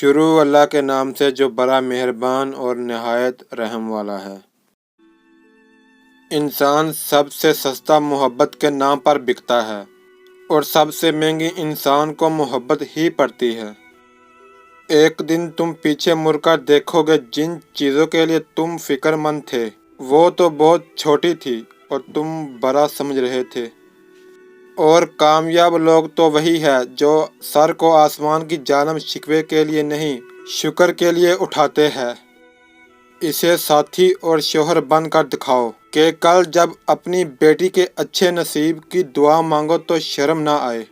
شروع اللہ کے نام سے جو بڑا مہربان اور نہایت رحم والا ہے۔ انسان سب سے سستا محبت کے نام پر بکتا ہے اور سب سے مہنگی انسان کو محبت ہی پڑتی ہے۔ ایک دن تم پیچھے مڑ کر دیکھو گے جن چیزوں کے لیے تم فکر مند تھے وہ تو بہت چھوٹی تھی اور تم بڑا سمجھ رہے تھے۔ اور کامیاب لوگ تو وہی ہے جو سر کو آسمان کی جانب شکوے کے لیے نہیں شکر کے لیے اٹھاتے ہیں۔ اسے ساتھی اور شوہر بن کر دکھاؤ کہ کل جب اپنی بیٹی کے اچھے نصیب کی دعا مانگو تو شرم نہ آئے۔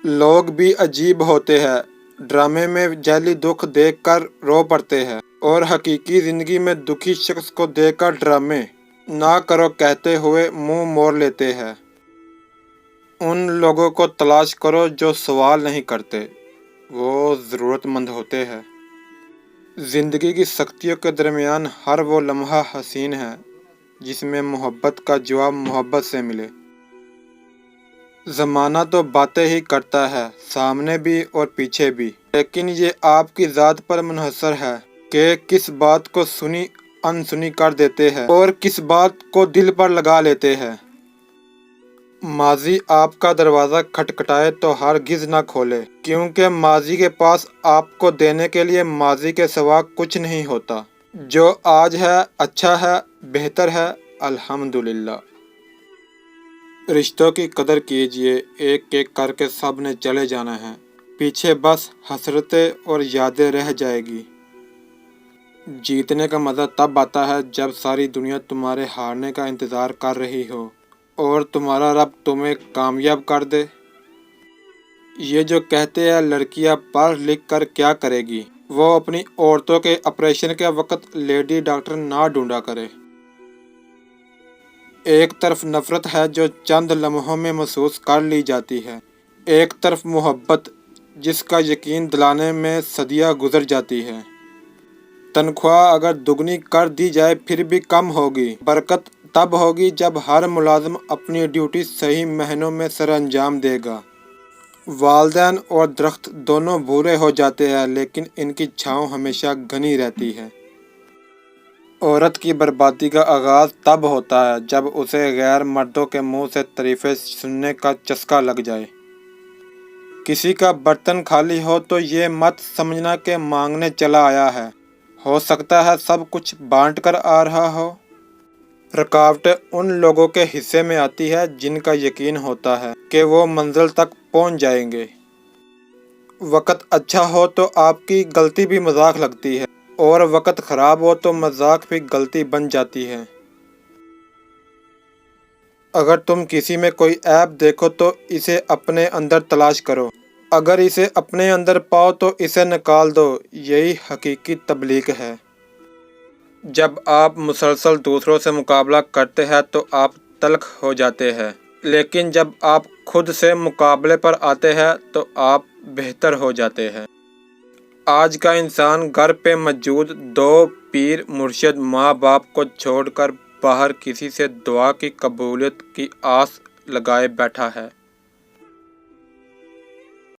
لوگ بھی عجیب ہوتے ہیں، ڈرامے میں ذیلی دکھ دیکھ کر رو پڑتے ہیں اور حقیقی زندگی میں دکھی شخص کو دیکھ کر ڈرامے نہ کرو کہتے ہوئے منہ موڑ لیتے ہیں۔ ان لوگوں کو تلاش کرو جو سوال نہیں کرتے، وہ ضرورت مند ہوتے ہیں۔ زندگی کی سختیوں کے درمیان ہر وہ لمحہ حسین ہے جس میں محبت کا جواب محبت سے ملے۔ زمانہ تو باتیں ہی کرتا ہے، سامنے بھی اور پیچھے بھی، لیکن یہ آپ کی ذات پر منحصر ہے کہ کس بات کو سنی انسنی کر دیتے ہیں اور کس بات کو دل پر لگا لیتے ہیں۔ ماضی آپ کا دروازہ کھٹکھٹائے تو ہرگز نہ کھولے، کیونکہ ماضی کے پاس آپ کو دینے کے لیے ماضی کے سوا کچھ نہیں ہوتا۔ جو آج ہے اچھا ہے، بہتر ہے، الحمدللہ۔ رشتوں کی قدر کیجئے، ایک ایک کر کے سب نے چلے جانا ہے، پیچھے بس حسرتیں اور یادیں رہ جائے گی۔ جیتنے کا مزہ تب آتا ہے جب ساری دنیا تمہارے ہارنے کا انتظار کر رہی ہو اور تمہارا رب تمہیں کامیاب کر دے۔ یہ جو کہتے ہیں لڑکیاں پڑھ لکھ کر کیا کرے گی، وہ اپنی عورتوں کے آپریشن کے وقت لیڈی ڈاکٹر نہ ڈھونڈا کرے۔ ایک طرف نفرت ہے جو چند لمحوں میں محسوس کر لی جاتی ہے، ایک طرف محبت جس کا یقین دلانے میں صدیاں گزر جاتی ہے۔ تنخواہ اگر دگنی کر دی جائے پھر بھی کم ہوگی۔ برکت تب ہوگی جب ہر ملازم اپنی ڈیوٹی صحیح مہینوں میں سر انجام دے گا۔ والدین اور درخت دونوں بھورے ہو جاتے ہیں لیکن ان کی چھاؤں ہمیشہ گھنی رہتی ہے۔ عورت کی بربادی کا آغاز تب ہوتا ہے جب اسے غیر مردوں کے منہ سے تعریفیں سننے کا چسکا لگ جائے۔ کسی کا برتن خالی ہو تو یہ مت سمجھنا کہ مانگنے چلا آیا ہے، ہو سکتا ہے سب کچھ بانٹ کر آ رہا ہو۔ رکاوٹیں ان لوگوں کے حصے میں آتی ہے جن کا یقین ہوتا ہے کہ وہ منزل تک پہنچ جائیں گے۔ وقت اچھا ہو تو آپ کی غلطی بھی مذاق لگتی ہے اور وقت خراب ہو تو مذاق بھی غلطی بن جاتی ہے۔ اگر تم کسی میں کوئی عیب دیکھو تو اسے اپنے اندر تلاش کرو، اگر اسے اپنے اندر پاؤ تو اسے نکال دو، یہی حقیقی تبلیغ ہے۔ جب آپ مسلسل دوسروں سے مقابلہ کرتے ہیں تو آپ تلخ ہو جاتے ہیں، لیکن جب آپ خود سے مقابلے پر آتے ہیں تو آپ بہتر ہو جاتے ہیں۔ آج کا انسان گھر پہ موجود دو پیر مرشد ماں باپ کو چھوڑ کر باہر کسی سے دعا کی قبولیت کی آس لگائے بیٹھا ہے۔